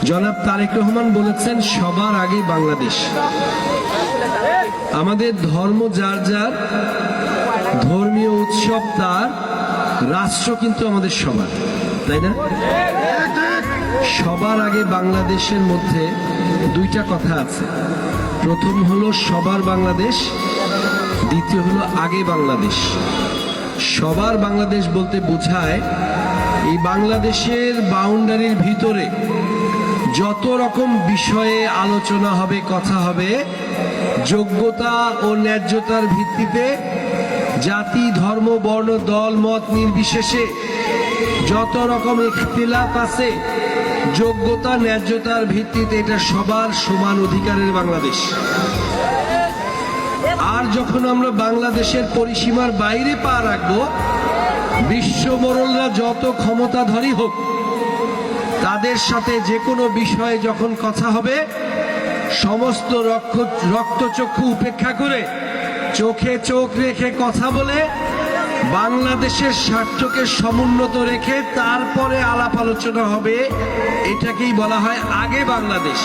জনাব তারেক রহমান বলেছেন সবার আগে বাংলাদেশ। আমাদের ধর্ম যার যার, ধর্মীয় উৎসব তার, রাষ্ট্র কিন্তু আমাদের সবার, তাই না? সবার আগে বাংলাদেশের মধ্যে দুইটা কথা আছে। প্রথম হলো সবার বাংলাদেশ, দ্বিতীয় হলো আগে বাংলাদেশ। সবার বাংলাদেশ বলতে বোঝায় এই বাংলাদেশের বাউন্ডারির ভিতরে যত রকম বিষয়ে আলোচনা হবে, কথা হবে, যোগ্যতা ও ন্যায্যতার ভিত্তিতে জাতি, ধর্ম, বর্ণ, দল, মত নির্বিশেষে যত রকম ইখতিলাফ আছে, যোগ্যতা ন্যায্যতার ভিত্তিতে এটা সবার সমান অধিকারের বাংলাদেশ। আর যখন আমরা বাংলাদেশের পরিসীমার বাইরে পা রাখবো, বিশ্ব মোড়লরা যত ক্ষমতাধরী হোক, তাদের সাথে যে কোনো বিষয়ে যখন কথা হবে, সমস্ত রক্তচক্ষু উপেক্ষা করে চোখে চোখ রেখে কথা বলে বাংলাদেশের স্বার্থকে সমুন্নত রেখে তারপরে আলাপ আলোচনা হবে। এটাকেই বলা হয় আগে বাংলাদেশ।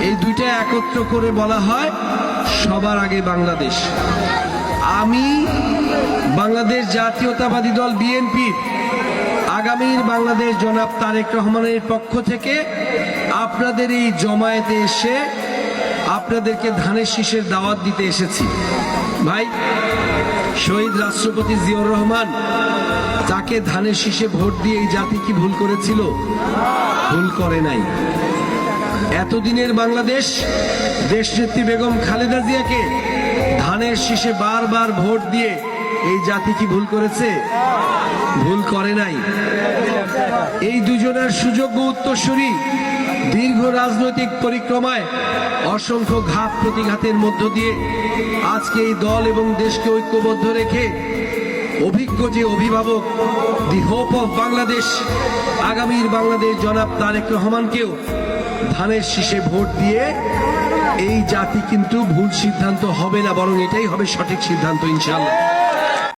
এই দুইটা একত্র করে বলা হয় সবার আগে বাংলাদেশ। আমি বাংলাদেশ জাতীয়তাবাদী দল বিএনপির আগামীর বাংলাদেশ জনাব তারেক রহমানের পক্ষ থেকে আপনাদের এই জমায়েতে এসে আপনাদেরকে ধানের শীষের দাওয়াত দিতে এসেছি। ভাই, শহীদ রাষ্ট্রপতি জিয়াউর রহমান, তাকে ধানের শীষে ভোট দিয়ে এই জাতি কি ভুল করেছিল? ভুল করে নাই। এতদিনের বাংলাদেশ দেশনেত্রী বেগম খালেদা জিয়াকে ধানের শীষে বারবার ভোট দিয়ে এই জাতি কি ভুল করেছে? ভুল করে নাই। এই দুজনের সুযোগ্য উত্তরসূরি দীর্ঘ রাজনৈতিক পরিক্রমায় অসংখ্য ঘাত প্রতিঘাতের মধ্য দিয়ে আজকে এই দল এবং দেশকে ঐক্যবদ্ধ রেখে অভিজ্ঞ যে অভিভাবক, দি হোপ অফ বাংলাদেশ, আগামীর বাংলাদেশ জনাব তারেক রহমানকেও ধানের শীষে ভোট দিয়ে এই জাতি কিন্তু ভুল সিদ্ধান্ত হবে না, বরং এটাই হবে সঠিক সিদ্ধান্ত ইনশাআল্লাহ।